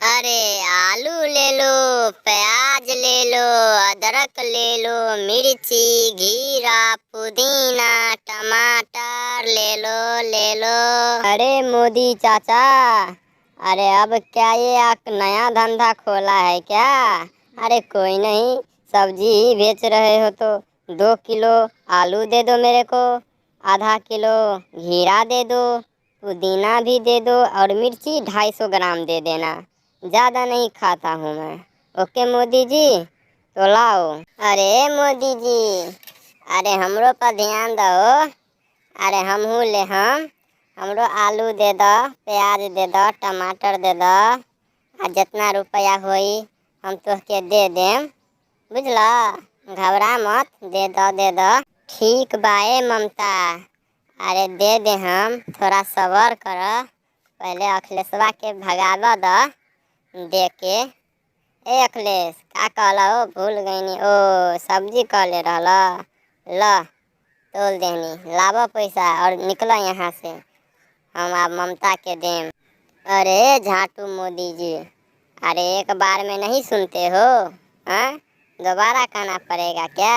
अरे आलू ले लो, प्याज ले लो, अदरक ले लो, मिर्ची, घीरा, पुदीना, टमाटर ले लो। अरे मोदी चाचा, अरे अब क्या ये आप नया धंधा खोला है क्या? अरे कोई नहीं, सब्जी ही बेच रहे हो तो 2 किलो आलू दे दो मेरे को, आधा किलो घीरा दे दो, पुदीना भी दे दो और मिर्ची 250 ग्राम दे देना। ज़्यादा नहीं खाता हूँ मैं। ओके मोदी जी, तो लाओ। अरे मोदी जी, अरे हमरो पर ध्यान दो। अरे हमहू ले हमरो आलू दे दो, प्याज दे दो, टमाटर दे दो, आ जितना रुपया होई हम तोहके दे देम, बुझला? घबरा मत, दे दो। ठीक बाए ममता, अरे दे दे हम, थोड़ा सबर कर। पहले अखिलेशवा के भगावा द दे के। ए अखिलेश, का कहला हो? भूल गईनी। ओ सब्जी कहले रहला। ल तोल देनी, लावा पैसा और निकला यहाँ से, हम आप ममता के देम। अरे झाटू मोदी जी, अरे एक बार में नहीं सुनते हो? हाँ, दोबारा कहना पड़ेगा क्या?